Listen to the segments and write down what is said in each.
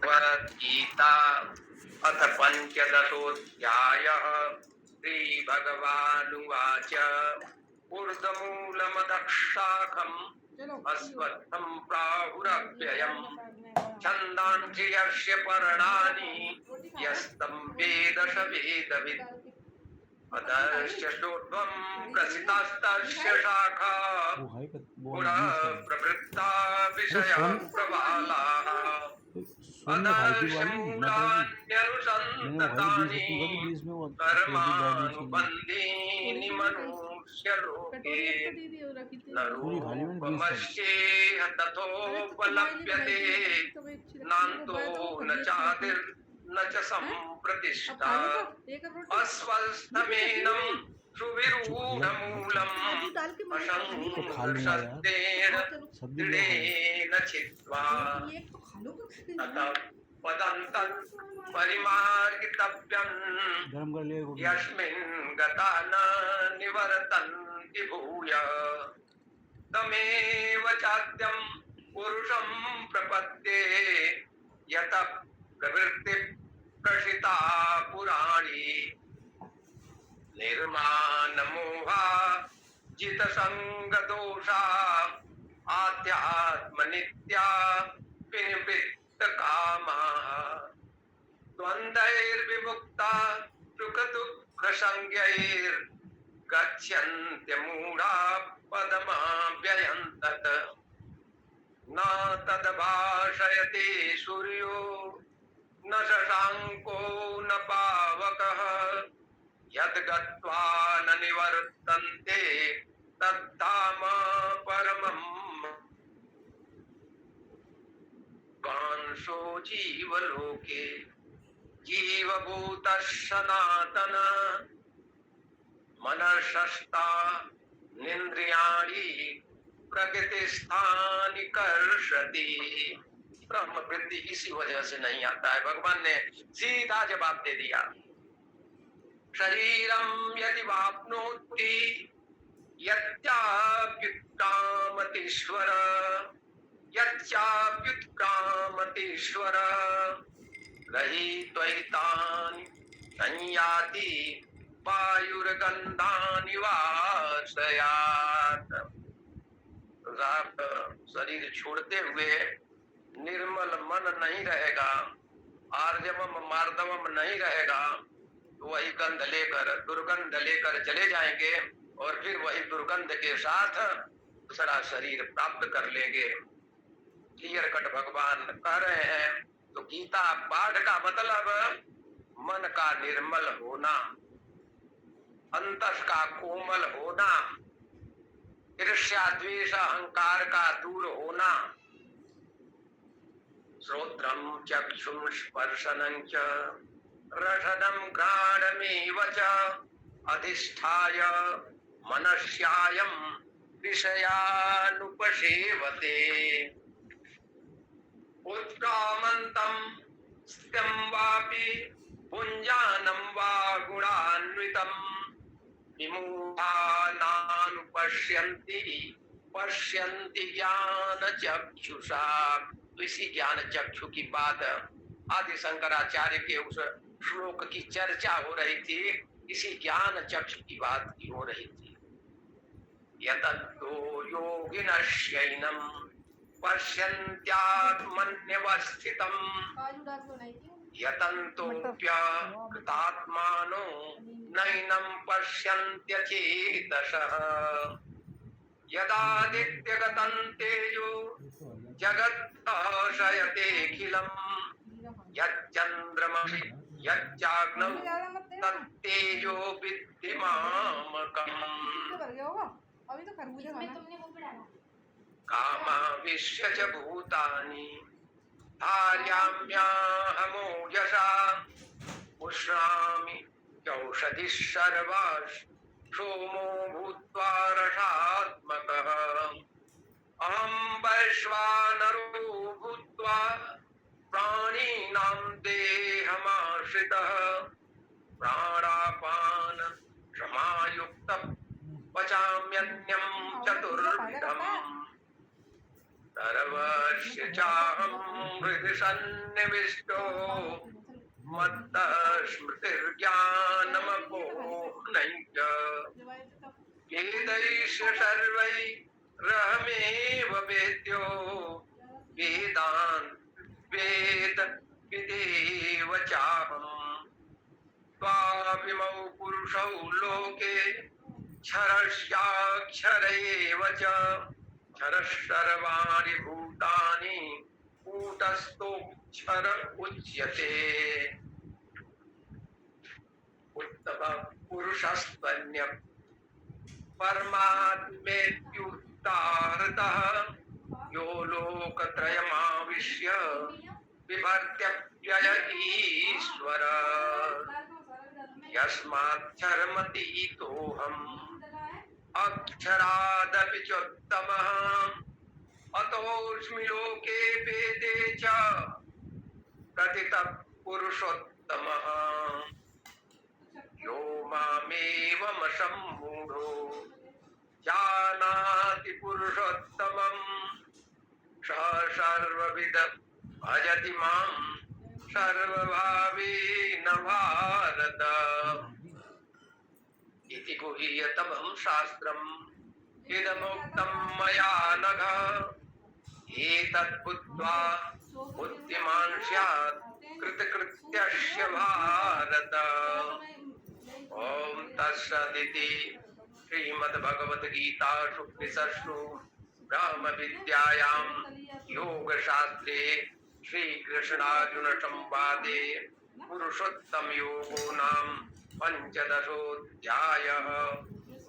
भगवद्गीता अथ पंचदशोऽध्यायः। श्रीभगवानुवाच ऊर्ध्वमूलमदः शाखम् अस्वत्थं प्राहुरव्ययम् छन्दांसि यस्य पर्णानि यस्तं वेद स वेदवित् अतश्च शोध्वं प्रसितास्तस्य शाखा पुनः प्रवृत्ता विषया प्रबालाः अदर्शमूलान्यनुसन्ततानि कर्मानुबन्धीनि मनुष्यलोके न रूपमस्येह तथोपलभ्यते नान्तो न चादिर्न च सम्प्रतिष्ठा अस्वस्थमेनं सुविरूढमूलम् असङ्गशस्तेन दृढेन छित्त्वा ततः पदन्तं परिमार्गितव्यम् यस्मिन् गता न निवर्तन्ति भूयः तमेव चाद्यं पुरुषं प्रपद्ये यतः प्रवृत्ति प्रसिता पुराणी निर्मानमोहा जितसंगदोषा आध्यात्मनित्या विनिवृत्तकामाः द्वन्द्वैर्विमुक्ता सुखदुःखसंज्ञैर्गच्छन्त्यमूढा पदमाव्ययं तत् न तद्भाषयते सूर्यो न शशाङ्को न पावकः यद्गत्वा न निवर्तन्ते तद्धाम परमम् कांसो जीवलोके जीवभूतः सनातन मनसस्ता निन्द्रियाणि प्रकृतिस्थानि कर्षति। ब्रह्म वृद्धि इसी वजह से नहीं आता है। भगवान ने सीधा जवाब दे दिया, शरीरम यदि वाप्नोति यच्चाप्युत्क्रामतीश्वर यच्चाप्युत्क्रामतीश्वर गृहीत्वैतानि संयाति वायुर्गन्धानि वासयात्। शरीर छोड़ते हुए निर्मल मन नहीं रहेगा, आर्जवम मार्दवम नहीं रहेगा, तो वही गंध लेकर दुर्गंध लेकर चले जाएंगे और फिर वही दुर्गंध के साथ दूसरा शरीर प्राप्त कर लेंगे। क्लियर कट भगवान कह रहे हैं। तो गीता पाठ का मतलब मन का निर्मल होना, अंतस का कोमल होना, ईर्ष्या द्वेष अहंकार का दूर होना, श्रोत्रम चक्षुं स्पर्शनं च रसनं घ्राणमेव च अधिष्ठाय मनस्यायं विषयानुपसेवते उत्क्रामन्तं स्त्यं वापि पुञ्जानं वा गुणान्वितं विमूढानानुपश्यन्ति पश्यन्ति ज्ञानचक्षुषा। तो इसी ज्ञान चक्षु की बात आदि शंकराचार्य के उस श्लोक की चर्चा हो रही थी। इसी ज्ञान चक्षु की बात की हो रही थी। यतन्तो योगिनश्यैनं पश्यन्त्यात्मन्यवस्थितं यतन्तोऽप्यकृतात्मानो नैनं पश्यन्त्यचेतसः यदादित्यगतं तेजो जगत्प्रशयतेऽखिलं यच्चन्द्रमसि यच्चाग्नौ तत्तेजो विद्धि मामकम् कामाविश्य च भूतानि धारयाम्याहमोजसा उष्णामि चौषधिः सर्वाः सोमो भूत्वा रसात्मकः अहं वैश्वानरो भूत्वा प्राणिनां देहमाश्रितः प्राणापान समायुक्तः पचाम्यन्नं चतुर्विधम् सर्व तस्य चाहं हृदि सन्निविष्टो मत्तः स्मृतिर्ज्ञानमपोहनञ्च वेदैश्च सर्वैरहमेव वेद्यो वेदान् वेद विदेव चाहम् त्वाविमौ पुरुषौ लोके क्षरस्याक्षर एव च क्षरः सर्वाणि भूतानि कूटस्थोऽक्षर उच्यते उत्तमः पुरुषस्त्वन्यः परमात्मेत्युत्तारतः यो लोकत्रयमाविश्य बिभर्त्यव्यय ईश्वर यस्माक्षरमतीतोऽहम् अक्षरादपि चोत्तमः अतोऽस्मि लोके वेदे च कथितः पुरुषोत्तमः यो मामेवमसम्मूढो जानाति पुरुषोत्तमम् सः सर्वविद भजति मां सर्वभावेन भारत इति गुह्यतमं शास्त्रम् इदमुक्तं मया नघ एतत् बुद्ध्वा बुद्धिमान् स्यात् कृतकृत्यस्य भारत ओम तत्सदिति श्रीमद्भगवद्गीतासु उपनिषत्सु ब्रह्म विद्यायां योगशास्त्रे श्रीकृष्णार्जुन संवादे पुरुषोत्तम योगो नाम पंचदशोऽध्यायः।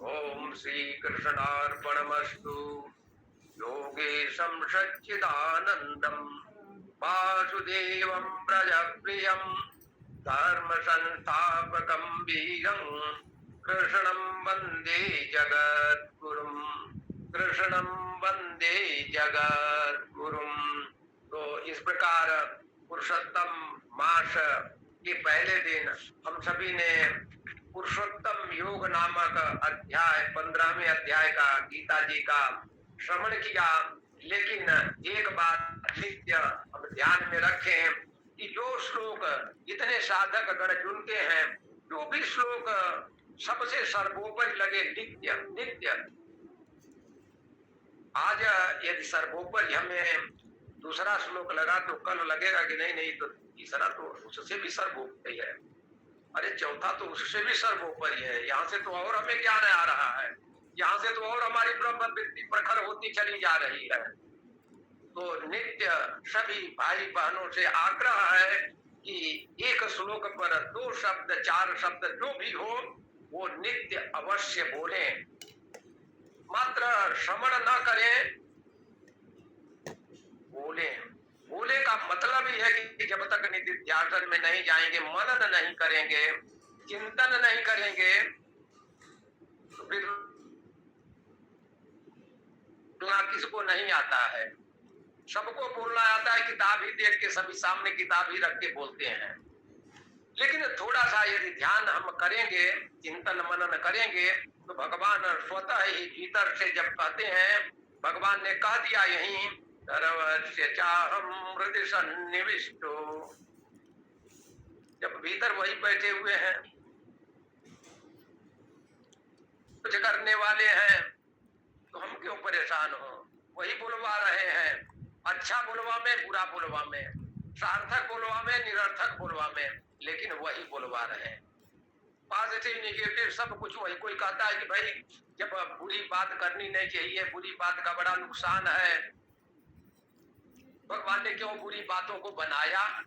ओम श्रीकृष्णार्पणमस्तु। योगेशं सच्चिदानन्दं वासुदेवं प्रजप्रियं धर्म संस्थापकं वीरं कृष्णं वन्दे जगद्गुरुं कृष्णं वन्दे जगद्गुरुं। तो इस प्रकार पुरुषोत्तम मास के पहले दिन हम सभी ने पुरुषोत्तम योग नामक अध्याय 15वें अध्याय का गीता जी का श्रवण किया। लेकिन एक बात नित्य हम ध्यान में रखें कि जो श्लोक इतने साधक गण चुनते हैं, जो भी श्लोक सबसे सर्वोपरि लगे नित्य नित्य, आज यदि सर्वोपरि हमें दूसरा श्लोक लगा तो कल लगेगा कि नहीं नहीं, तो तीसरा तो उससे भी सर्वोपरि है, अरे चौथा तो उससे भी सर्वोपरि है। यहाँ से तो और हमें ज्ञान आ रहा है, यहाँ से तो और हमारी ब्रह्म वृत्ति प्रखर होती चली जा रही है। तो नित्य सभी भाई बहनों से आग्रह है कि एक श्लोक पर 2 शब्द 4 शब्द जो भी हो वो नित्य अवश्य बोलें। मात्र श्रवण न करें, बोले। बोले का मतलब ही है कि जब तक नित्य ध्यान में नहीं जाएंगे, मनन नहीं करेंगे, चिंतन नहीं करेंगे, तो फिर किसको नहीं आता है। सबको बोलना आता है, किताब ही देख के सभी सामने किताब ही रख के बोलते हैं। लेकिन थोड़ा सा यदि ध्यान हम करेंगे, चिंतन मनन करेंगे, तो भगवान स्वतः ही भीतर से जब कहते हैं, भगवान ने कह दिया यहीं सर्वस्य चाहं हृदि सन्निविष्टो, जब भीतर वही बैठे हुए हैं, कुछ करने वाले हैं, तो हम क्यों परेशान हो। वही बुलवा रहे हैं, अच्छा बुलवा में, बुरा बुलवा में, सार्थक बुलवा में, निरर्थक बुलवा में, लेकिन वही बुलवा रहे हैं। पॉजिटिव निगेटिव सब कुछ वही। कोई कहता है कि भाई जब बुरी बात करनी नहीं चाहिए, बुरी बात का बड़ा नुकसान है, भगवान ने क्यों बुरी बातों को बनाया,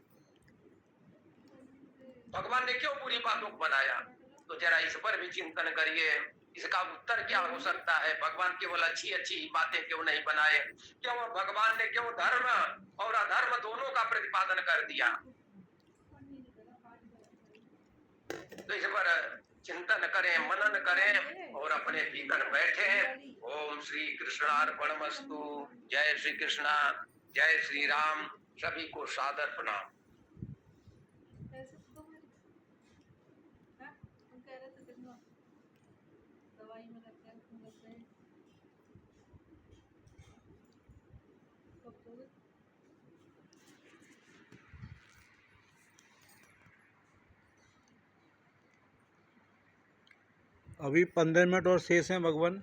भगवान ने क्यों बुरी बातों को बनाया। तो जरा इस पर भी चिंतन करिए, इसका उत्तर क्या हो सकता है। भगवान केवल अच्छी अच्छी बातें क्यों नहीं बनाए, क्यों भगवान ने क्यों धर्म और अधर्म दोनों का प्रतिपादन कर दिया। तो इस पर चिंतन करें, मनन करें और अपने भीतर बैठे। ओम श्री कृष्णार्पणमस्तु। जय श्री कृष्णा, जय श्री राम। सभी को सादर प्रणाम। अभी 15 मिनट और शेष हैं भगवान।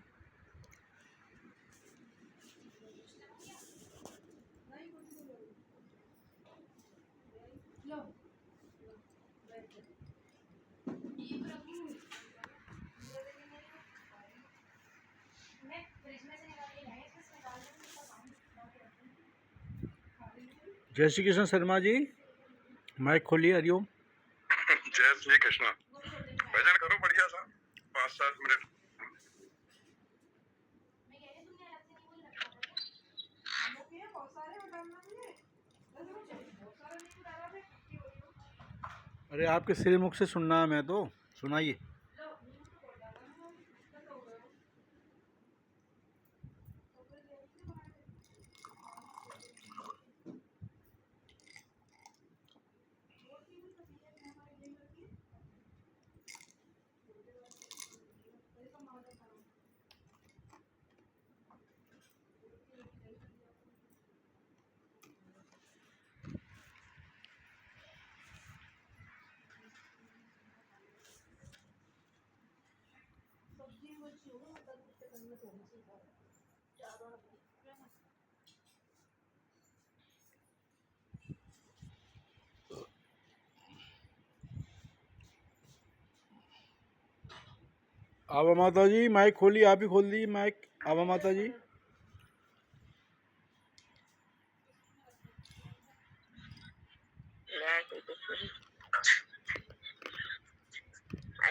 जय श्री कृष्ण शर्मा जी, माइक खोलिए। हरिओम। जय श्री कृष्ण। भजन करो बढ़िया सा 5-7 मिनट। अरे आपके श्रीमुख से सुनना है, मैं तो सुनाइए। आवा माता जी, माइक खोलिए। आप ही खोल दीजिए माइक। आवा माता जी।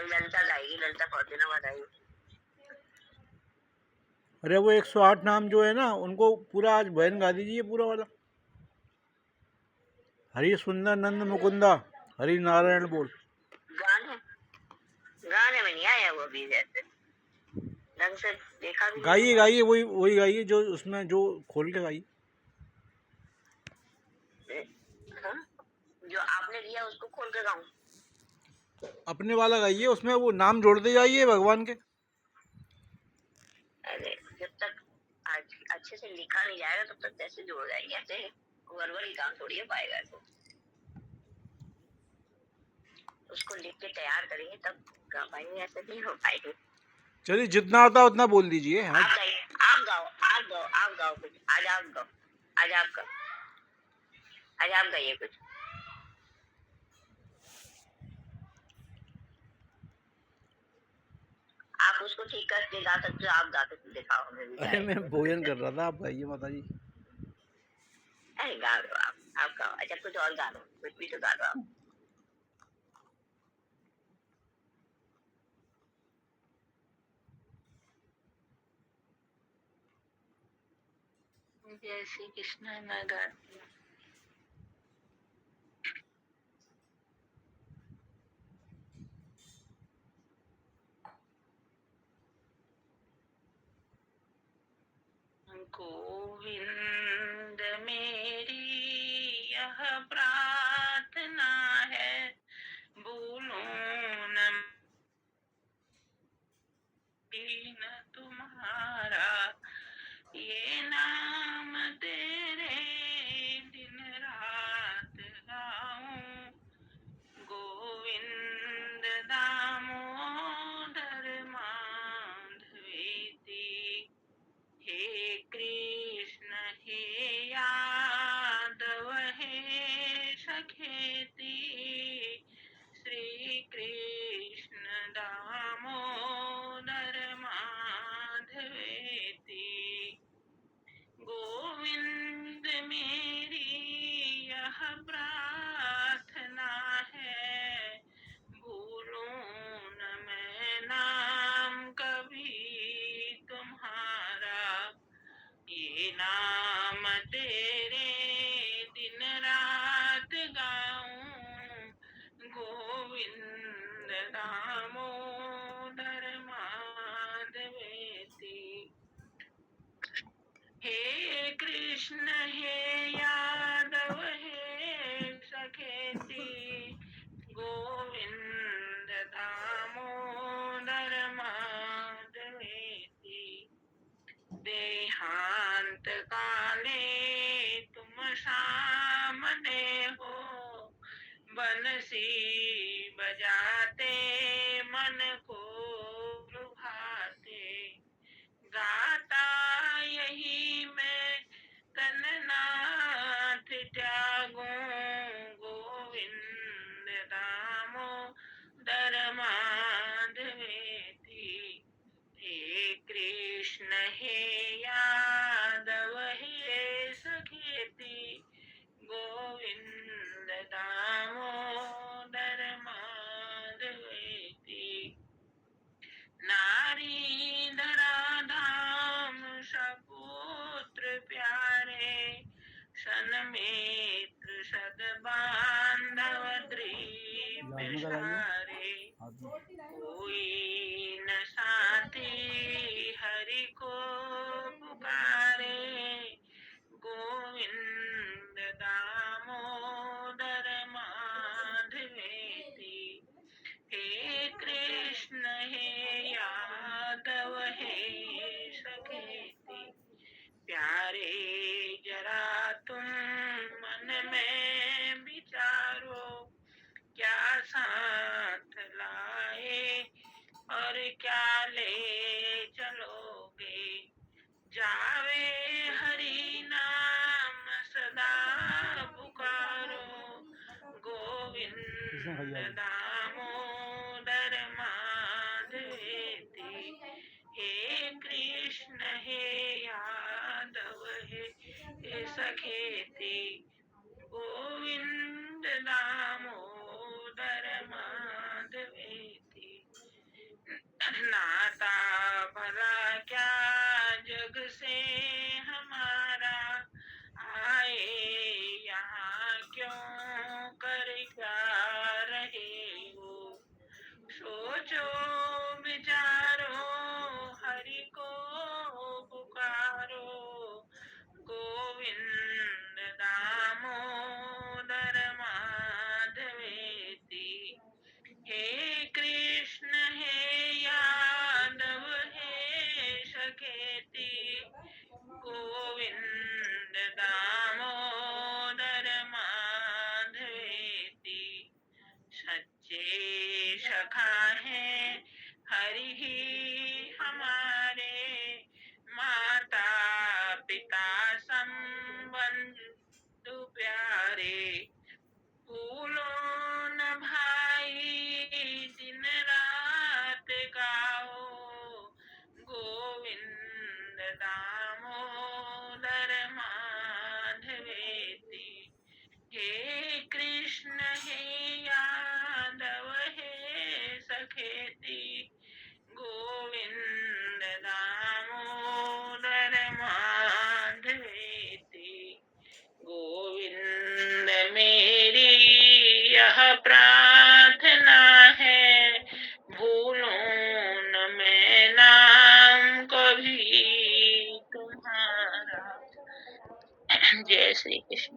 ललिता गाएगी, ललिता बहुत दिनों बाद आई। अरे वो 108 नाम जो है ना, उनको पूरा आज भजन गा दीजिए पूरा वाला। हरि सुंदर नंद मुकुंदा, हरि नारायण बोल। गाने में नहीं आया वो अभी, जैसे ढंग से देखा भी गाइए गाइए, वही गाइए जो उसमें, जो खोल के गाइए। हाँ? जो आपने लिया उसको खोल के गाऊं? अपने वाला गाइए, उसमें वो नाम जोड़ते जाइए भगवान के। अरे जब तक आज अच्छे से लिखा नहीं जाएगा तब तक कैसे जोड़ जाएंगे? ऐसे गड़बड़ी काम थोड़ी हो पाएगा। ऐसे उसको लिख के तैयार करेंगे तब गा पाएंगे, ऐसे नहीं हो पाएंगे। चलिए जितना आता है उतना बोल दीजिए। हाँ आप गाइए, आप गाओ, आप गाओ, आप गाओ कुछ। आज आप गाओ, आज आप गाओ, आज आप गाइए कुछ। आप उसको ठीक करके गा सकते हो, आप गा के दिखाओ हमें भी। अरे मैं भोजन कर रहा था, आप गाइए माता जी। अरे गा दो आप गाओ। अच्छा कुछ और गा दो, कुछ भी तो गा दो आप। जय श्री कृष्ण मैं गाती हूँ। गोविंद मेरी यह प्रार्थना है, भूलो न तुम्हारा, ये नाम तेरे दिन रात गाऊं। गोविंद दामोदर माधवेति, हे कृष्ण हे यादव हे सखेति, श्री कृष्ण दामोदर माधवेति। गोविंद मेरी यह प्रार्थना है, भूलूं न मैं नाम कभी तुम्हारा, ये नाम तेरे दिन रात गाऊं। गोविंद दामोदर माधवेति, हे कृष्ण हे यादव हे सखेति, गोविंद दामोदर माधवेति। देहांत काले तुम सामने हो, बंसी बजाते मन को मित्र सद्बांधव द्रीप सारे, कोई न साथी हरि को पुकारे, गोविंद दामोदर माधवेति। हे कृष्ण हे यादव हे सखेति, प्यारे जरा तुम मन में विचारो, क्या साथ लाए और क्या ले चलोगे, जावे हरि नाम सदा पुकारो, गोविंद दामोदर माधवेति। हे कृष्ण हे यादव हे सखेति, गोविंद दामोदर माधवेति। नाता भला क्या जग से हमारा, आए यहाँ क्यों कर क्या रहे हो, सोचो विचारो हरि को पुकारो, गोविंद दामोदर माधवेति। हे कृष्ण हे यादव हे सखेति, गोविंद दामोदर माधवेति। सच्चे सखा है हरि ही हमारे, माता पिता संबंधु प्यारे, भूलो न भाई दिन रात गाओ, गोविंद दामोदर माधवेति। हे कृष्ण हे यादव हे सखेति, गोविंद दामोदर माधवेति। गोविंद मेरी यह प्रार्थना है, भूलूं न मैं नाम कभी तुम्हारा। जय श्री कृष्ण।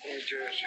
जय श्री